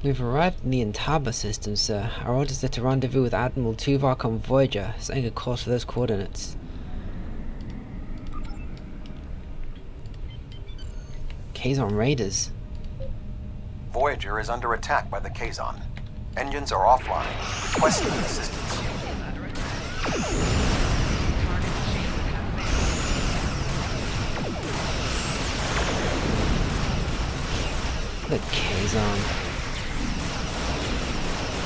We've arrived in the Intaba system, sir. Our orders are to rendezvous with Admiral Tuvok on Voyager, setting a course for those coordinates. Kazon Raiders. Voyager is under attack by the Kazon. Engines are offline, requesting assistance. The Kazon.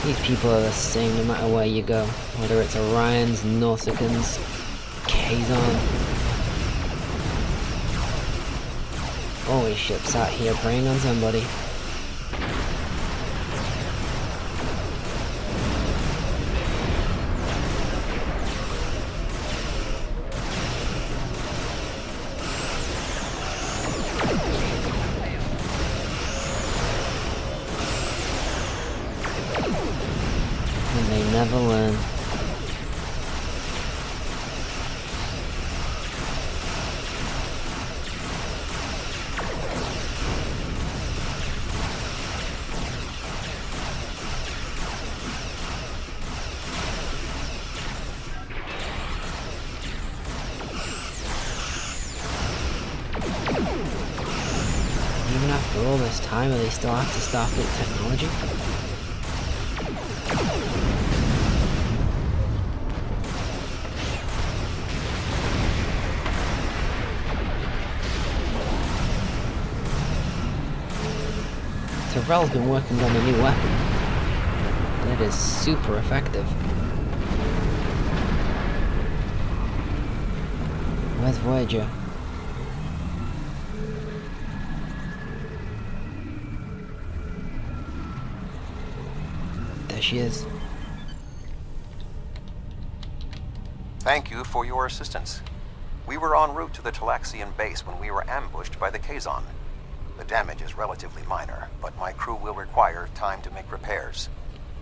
These people are the same no matter where you go. Whether it's Orions, Norsicans, Kazon. Always ships out here preying on somebody. And they never learn. Even after all this time, are they still after Starfleet technology? Terrell's been working on a new weapon, and it is super effective. Where's Voyager? There she is. Thank you for your assistance. We were en route to the Talaxian base when we were ambushed by the Kazon. The damage is relatively minor, but my crew will require time to make repairs.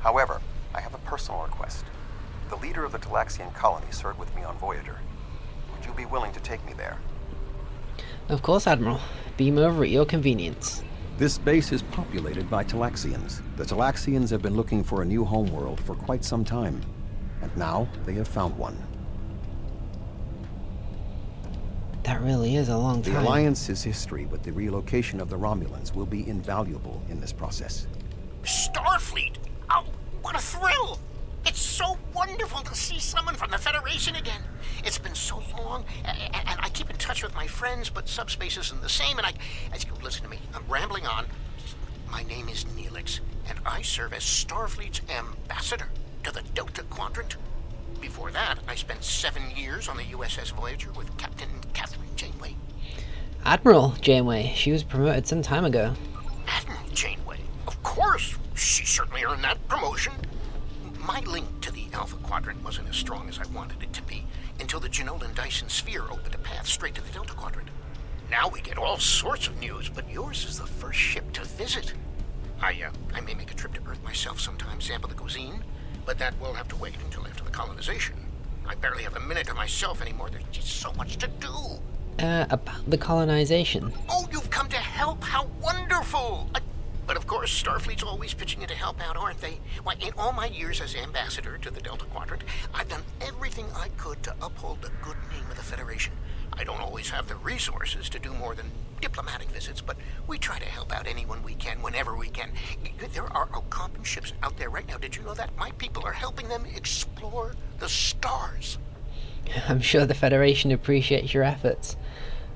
However, I have a personal request. The leader of the Talaxian colony served with me on Voyager. Would you be willing to take me there? Of course, Admiral. Beam over at your convenience. This base is populated by Talaxians. The Talaxians have been looking for a new homeworld for quite some time, and now they have found one. That really is a long time. The Alliance's history with the relocation of the Romulans will be invaluable in this process. Starfleet? Oh, what a thrill! It's so wonderful to see someone from the Federation again. It's been so long, and I keep in touch with my friends, but subspace isn't the same, and listen to me, I'm rambling on. My name is Neelix, and I serve as Starfleet's ambassador to the Delta Quadrant. Before that, I spent 7 years on the USS Voyager with Captain Catherine Janeway. Admiral Janeway. She was promoted some time ago. Admiral Janeway? Of course! She certainly earned that promotion. My link to the Alpha Quadrant wasn't as strong as I wanted it to be until the Janolan Dyson Sphere opened a path straight to the Delta Quadrant. Now we get all sorts of news, but yours is the first ship to visit. I may make a trip to Earth myself sometime, sample the cuisine, but that will have to wait until after the colonization. I barely have a minute to myself anymore. There's just so much to do. About the colonization. Oh, you've come to help? How wonderful! But of course, Starfleet's always pitching in to help out, aren't they? Why, in all my years as ambassador to the Delta Quadrant, I've done everything I could to uphold the good name of the Federation. I don't always have the resources to do more than diplomatic visits, but we try to help out anyone we can, whenever we can. There are Okampan ships out there right now. Did you know that? My people are helping them explore the stars. I'm sure the Federation appreciates your efforts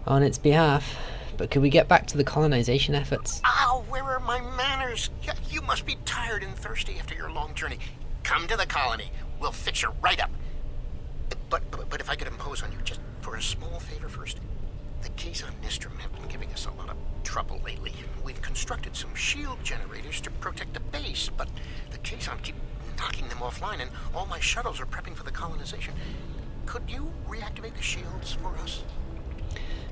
on its behalf, but could we get back to the colonization efforts? Ow, where are my manners? You must be tired and thirsty after your long journey. Come to the colony. We'll fix you right up. But if I could impose on you just for a small favor first. The Kazon Nistrum have been giving us a lot of trouble lately. We've constructed some shield generators to protect the base, but the Kazon keep knocking them offline, and all my shuttles are prepping for the colonization. Could you reactivate the shields for us?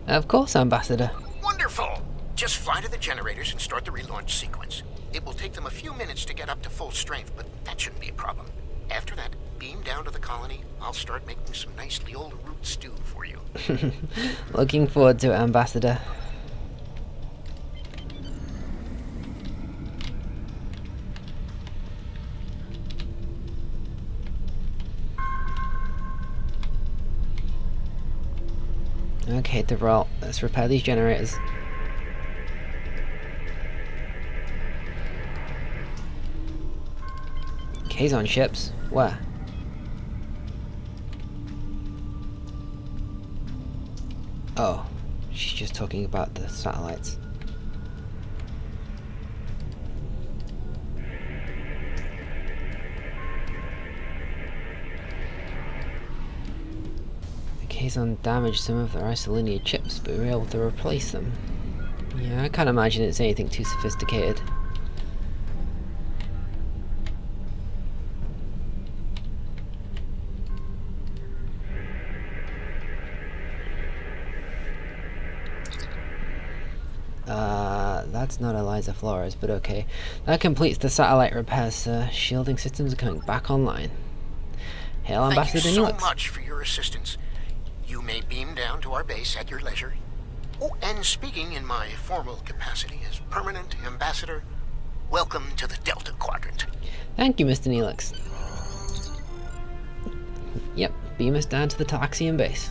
Of course, Ambassador. Wonderful! Just fly to the generators and start the relaunch sequence. It will take them a few minutes to get up to full strength, but that shouldn't be a problem. After that, beam down to the colony. I'll start making some nice old root stew for you. Looking forward to it, Ambassador. Okay, DeVralt, let's repair these generators. Kazon ships? Where? Oh, she's just talking about the satellites. The Kazon damaged some of their isolinear chips, but we were able to replace them. Yeah, I can't imagine it's anything too sophisticated. That's not Eliza Flores, but okay. That completes the satellite repairs, sir. Shielding systems are coming back online. Hail, Ambassador Thank you so Neelix. much for your assistance. You may beam down to our base at your leisure. Oh, and speaking in my formal capacity as permanent ambassador, welcome to the Delta Quadrant. Thank you, Mr. Neelix. Yep, beam us down to the Talaxian base.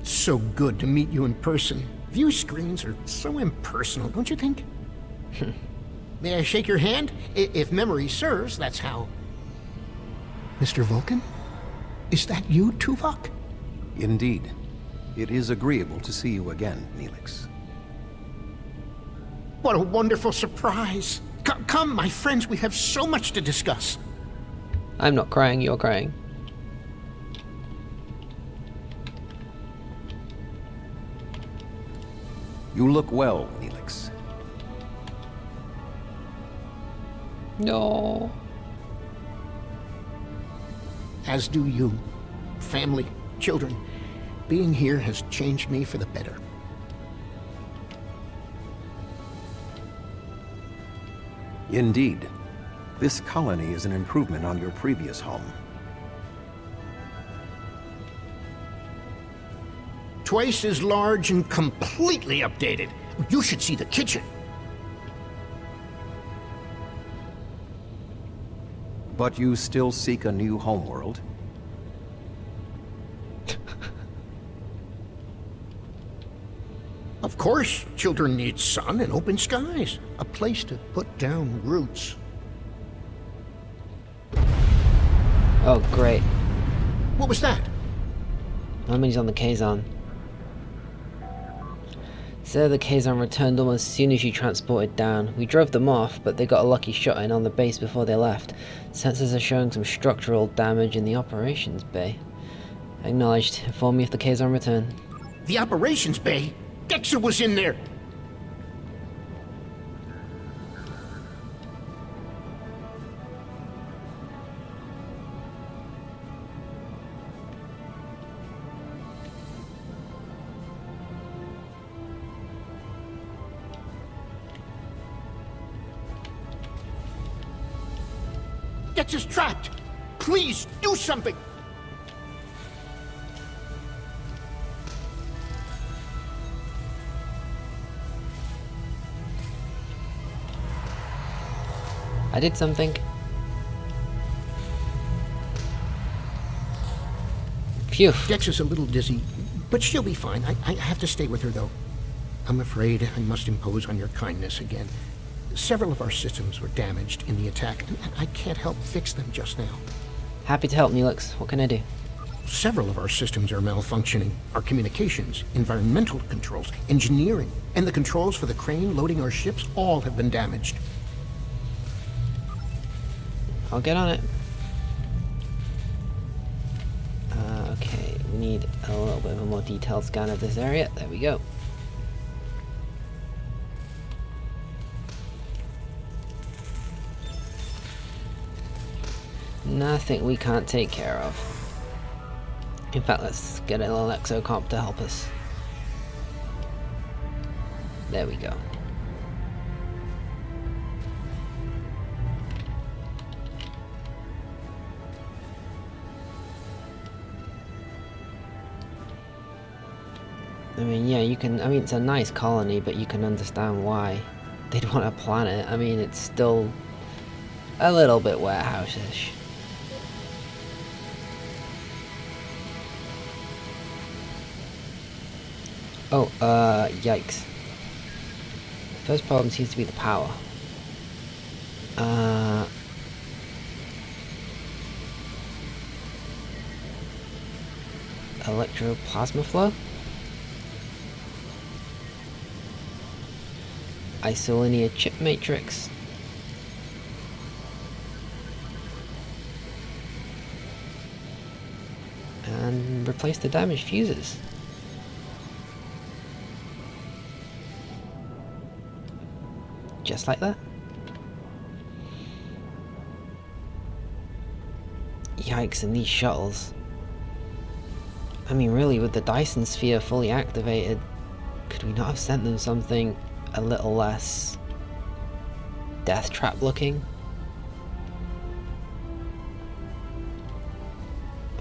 So good to meet you in person. View screens are so impersonal, don't you think? May I shake your hand? If memory serves, that's how. Mr. Vulcan? Is that you, Tuvok? Indeed. It is agreeable to see you again, Neelix. What a wonderful surprise. Come, my friends, we have so much to discuss. I'm not crying, you're crying. You look well, Neelix. No. As do you. Family, children. Being here has changed me for the better. Indeed. This colony is an improvement on your previous home. Twice as large and completely updated. You should see the kitchen. But you still seek a new homeworld? Of course, children need sun and open skies. A place to put down roots. Oh, great. What was that? That means on the Kazon. So the Kazon returned almost as soon as you transported down. We drove them off, but they got a lucky shot in on the base before they left. Sensors are showing some structural damage in the operations bay. Acknowledged. Inform me if the Kazon return. The operations bay? Dexter was in there. Dexter's trapped. Please do something. I did something. Phew. Dex is a little dizzy, but she'll be fine. I have to stay with her, though. I'm afraid I must impose on your kindness again. Several of our systems were damaged in the attack, and I can't help fix them just now. Happy to help, Neelix. What can I do? Several of our systems are malfunctioning. Our communications, environmental controls, engineering, and the controls for the crane loading our ships all have been damaged. I'll get on it. Okay, we need a little bit of a more detailed scan of this area. There we go. Nothing we can't take care of. In fact, let's get a little exocomp to help us. There we go. I mean, yeah, you can, I mean, it's a nice colony, but you can understand why they'd want a planet. I mean, it's still a little bit warehouse-ish. Oh, yikes. First problem seems to be the power. Electroplasma flow? Isolinear chip matrix. And replace the damaged fuses. Just like that. Yikes, and these shuttles. I mean, really, with the Dyson sphere fully activated, could we not have sent them something a little less death trap looking?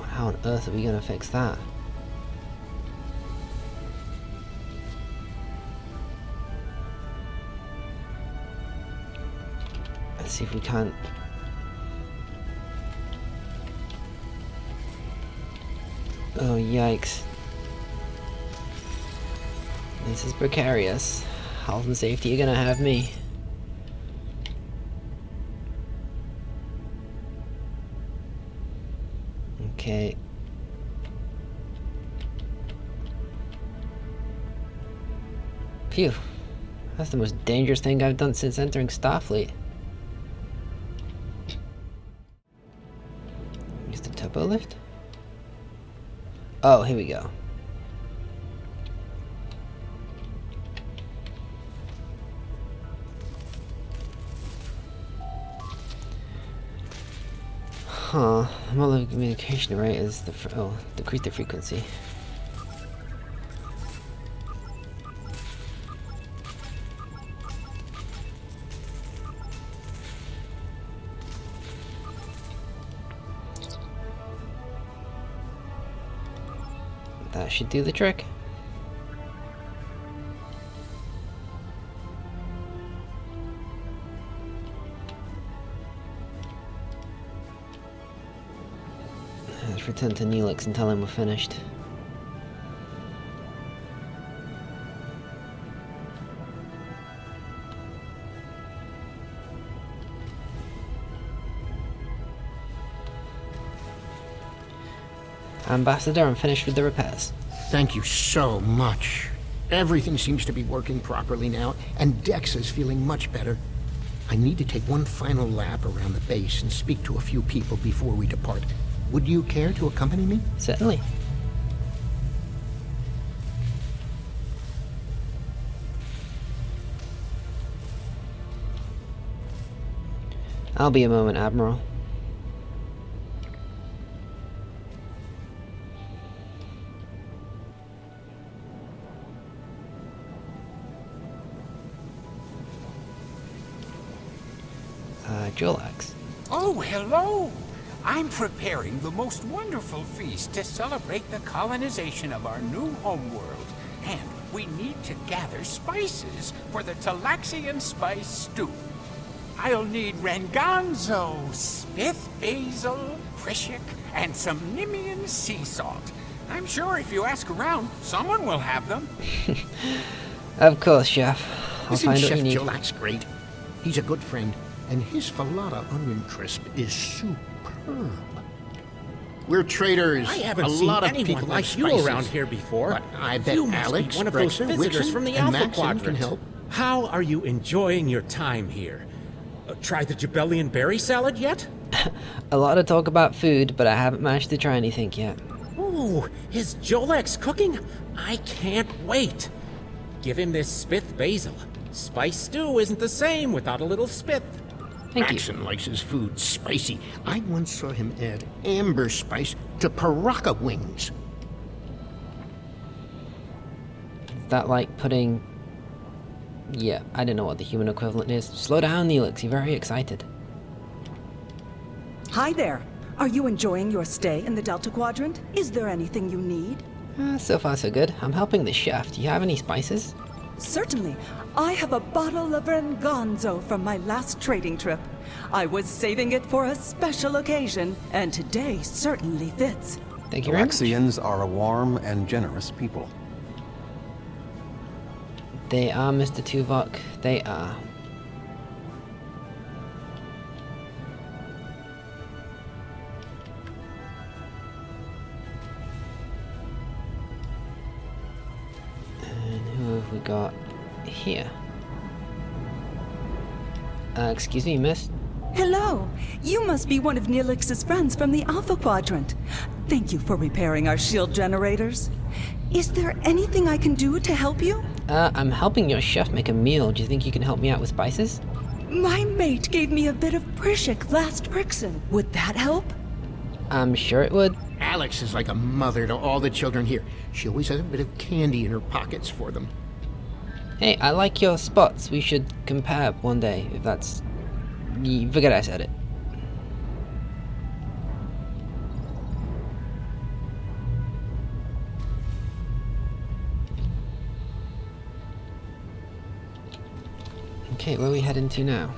How on earth are we gonna fix that? Let's see if we can't. Oh, yikes. This is precarious. Health and safety are gonna have me. Okay. Phew. That's the most dangerous thing I've done since entering Starfleet. Use the turbo lift? Oh, here we go. Huh. The model communication rate is decrease the frequency. That should do the trick. Let's return to Neelix and tell him we're finished. Ambassador, I'm finished with the repairs. Thank you so much. Everything seems to be working properly now, and Dex is feeling much better. I need to take one final lap around the base and speak to a few people before we depart. Would you care to accompany me? Certainly. I'll be a moment, Admiral. Jolax. Oh, hello! I'm preparing the most wonderful feast to celebrate the colonization of our new homeworld. And we need to gather spices for the Talaxian spice stew. I'll need Ranganzo, Smith basil, Prishik, and some Nimian sea salt. I'm sure if you ask around, someone will have them. Of course, Chef. I'll Isn't find what Chef you need. Jolax great? He's a good friend, and his falada onion crisp is superb. We're traders. I haven't a seen lot of anyone people like like you spices. around here before. But I bet You must Alex, be one of those Brexer, visitors Wixon, from the and Alpha Maxon Quadrant. can help. How are you enjoying your time here? Try the Jabellian berry salad yet? A lot of talk about food, but I haven't managed to try anything yet. Ooh, is Jolex cooking? I can't wait. Give him this Spith basil. Spice stew isn't the same without a little Spith. Thank you. Maxon likes his food spicy. I once saw him add amber spice to Paraka wings. Is that like putting... Yeah, I don't know what the human equivalent is. Slow down, Neelix. You're very excited. Hi there. Are you enjoying your stay in the Delta Quadrant? Is there anything you need? So far so good. I'm helping the chef. Do you have any spices? Certainly. I have a bottle of Ranganzo from my last trading trip. I was saving it for a special occasion, and today certainly fits. Thank you very much. Talaxians are a warm and generous people. They are, Mr. Tuvok. They are. And who have we got here? Excuse me, miss? Hello. You must be one of Neelix's friends from the Alpha Quadrant. Thank you for repairing our shield generators. Is there anything I can do to help you? I'm helping your chef make a meal. Do you think you can help me out with spices? My mate gave me a bit of Prishik last Brixen. Would that help? I'm sure it would. Alex is like a mother to all the children here. She always has a bit of candy in her pockets for them. Hey, I like your spots. We should compare one day, if that's... Forget I said it. Okay, where are we heading to now?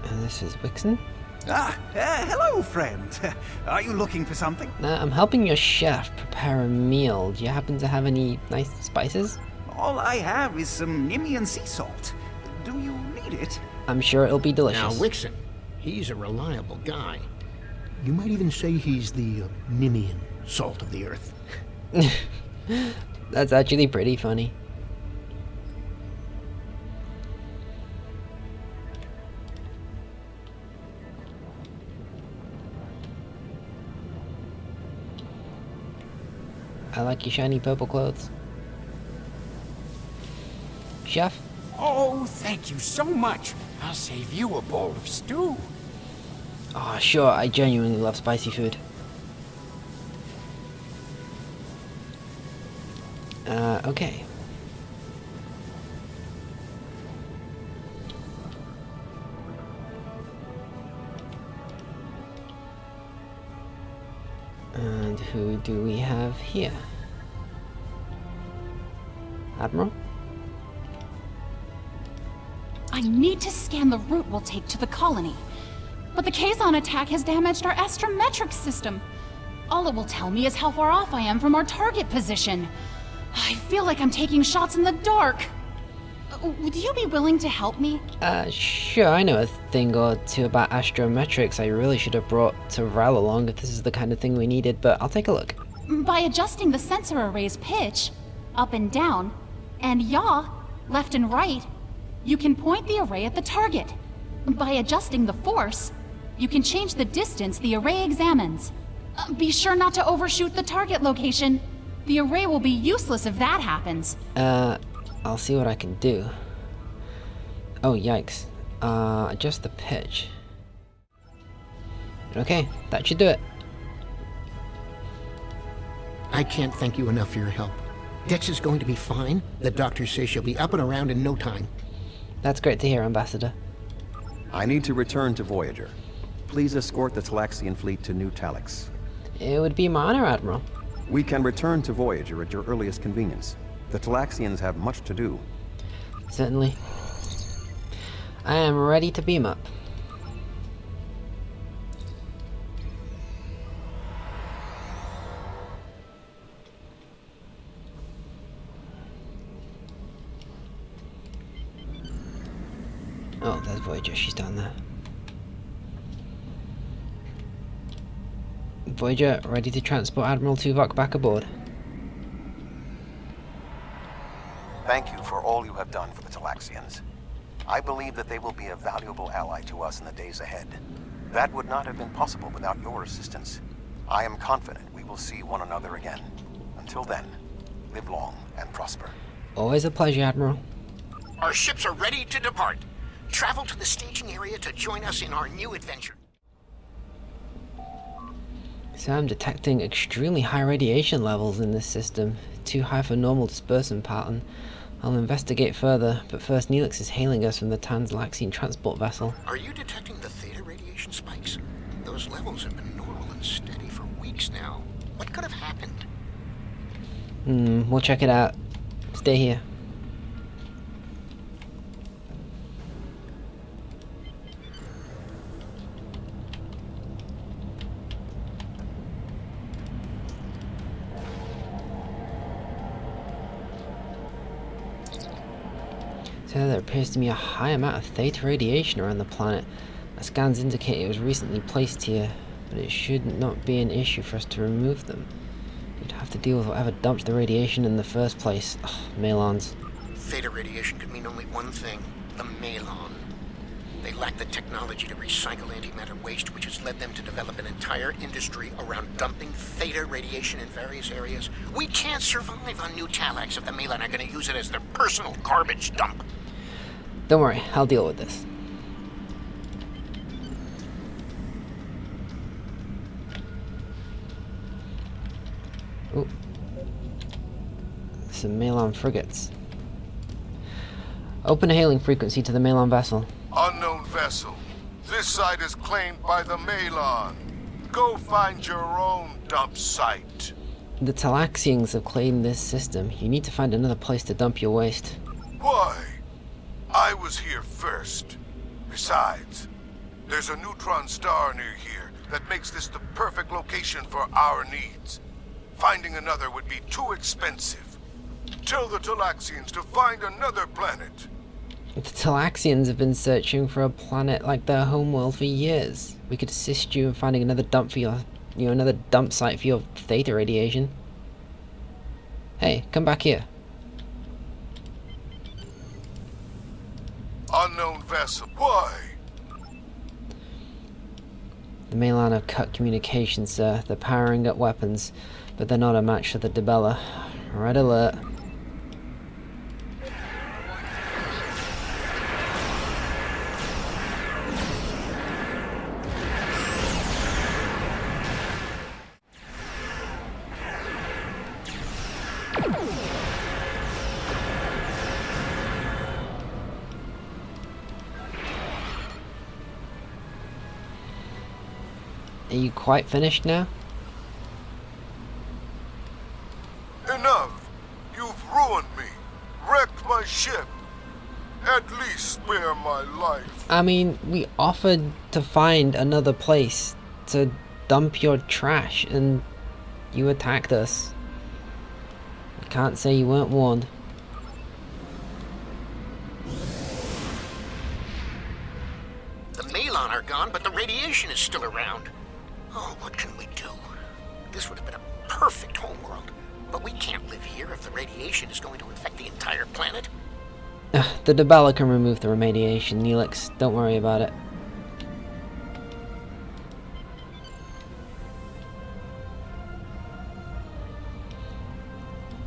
And this is Wixon. Hello, friend. Are you looking for something? I'm helping your chef prepare a meal. Do you happen to have any nice spices? All I have is some Nimian sea salt. Do you need it? I'm sure it'll be Now, delicious. Wixon, he's a reliable guy. You might even say he's the Nimian salt of the earth. That's actually pretty funny. I like your shiny purple clothes. Chef? Oh, thank you so much. I'll save you a bowl of stew. Oh, sure, I genuinely love spicy food. Okay. And who do we have here? Admiral? I need to scan the route we'll take to the colony. But the Kazon attack has damaged our astrometric system. All it will tell me is how far off I am from our target position. I feel like I'm taking shots in the dark. Would you be willing to help me? Sure, I know a thing or two about astrometrics. I really should have brought Terrell along if this is the kind of thing we needed, but I'll take a look. By adjusting the sensor array's pitch, up and down, and yaw, left and right, you can point the array at the target. By adjusting the force, you can change the distance the array examines. Be sure not to overshoot the target location. The array will be useless if that happens. I'll see what I can do. Oh, yikes. Adjust the pitch. Okay, that should do it. I can't thank you enough for your help. Dex is going to be fine. The doctors say she'll be up and around in no time. That's great to hear, Ambassador. I need to return to Voyager. Please escort the Talaxian fleet to New Talix. It would be my honor, Admiral. We can return to Voyager at your earliest convenience. The Talaxians have much to do. Certainly. I am ready to beam up. Oh, there's Voyager. She's down there. Voyager, ready to transport Admiral Tuvok back aboard. Thank you for all you have done for the Talaxians. I believe that they will be a valuable ally to us in the days ahead. That would not have been possible without your assistance. I am confident we will see one another again. Until then, live long and prosper. Always a pleasure, Admiral. Our ships are ready to depart. Travel to the staging area to join us in our new adventure. So I'm detecting extremely high radiation levels in this system. Too high for normal dispersion pattern. I'll investigate further, but first Neelix is hailing us from the Translaxian transport vessel. Are you detecting the theta radiation spikes? Those levels have been normal and steady for weeks now. What could have happened? We'll check it out. Stay here. So there appears to be a high amount of theta radiation around the planet. Our scans indicate it was recently placed here, but it should not be an issue for us to remove them. We'd have to deal with whatever dumped the radiation in the first place. Ugh, Malons. Theta radiation could mean only one thing: the Malon. They lack the technology to recycle antimatter waste, which has led them to develop an entire industry around dumping theta radiation in various areas. We can't survive on New Talax if the Malon are going to use it as their personal garbage dump. Don't worry, I'll deal with this. Ooh. Some Malon frigates. Open a hailing frequency to the Malon vessel. Unknown vessel. This site is claimed by the Malon. Go find your own dump site. The Talaxians have claimed this system. You need to find another place to dump your waste. Why? I was here first. Besides, there's a neutron star near here that makes this the perfect location for our needs. Finding another would be too expensive. Tell the Talaxians to find another planet. The Talaxians have been searching for a planet like their homeworld for years. We could assist you in finding another dump for your, another dump site for your theta radiation. Hey, come back here. Unknown vessel. Why? The Malon have cut communications, sir. They're powering up weapons, but they're not a match for the Dibella. Red alert. Are you quite finished now? Enough! You've ruined me. Wrecked my ship. At least spare my life. I mean, we offered to find another place to dump your trash, and you attacked us. You can't say you weren't warned. The Malon are gone, but the radiation is still around. Oh, what can we do? This would have been a perfect homeworld, but we can't live here if the radiation is going to infect the entire planet. The Dibella can remove the remediation, Neelix. Don't worry about it.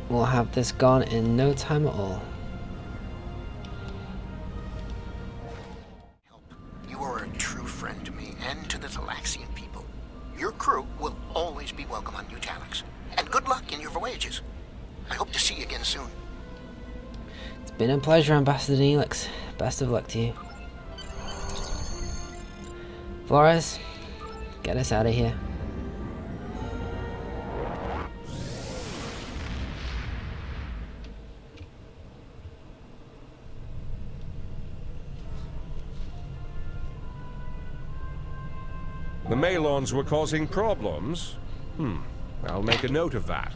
We'll have this gone in no time at all. You are a true friend to me and to the Talaxian people. Your crew will always be welcome on New Talax. And good luck in your voyages. I hope to see you again soon. It's been a pleasure, Ambassador Neelix. Best of luck to you. Flores, get us out of here. The Malons were causing problems? I'll make a note of that.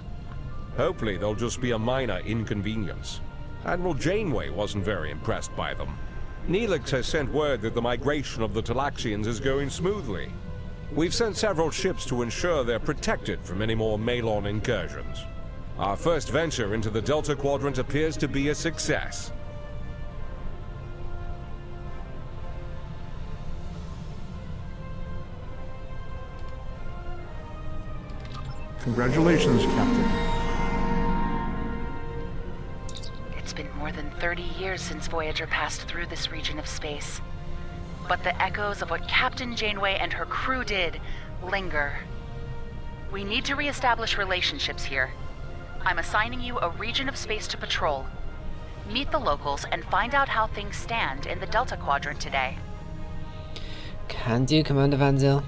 Hopefully they'll just be a minor inconvenience. Admiral Janeway wasn't very impressed by them. Neelix has sent word that the migration of the Talaxians is going smoothly. We've sent several ships to ensure they're protected from any more Malon incursions. Our first venture into the Delta Quadrant appears to be a success. Congratulations, Captain. It's been more than 30 years since Voyager passed through this region of space. But the echoes of what Captain Janeway and her crew did linger. We need to reestablish relationships here. I'm assigning you a region of space to patrol. Meet the locals and find out how things stand in the Delta Quadrant today. Can do, Commander Van Zyl.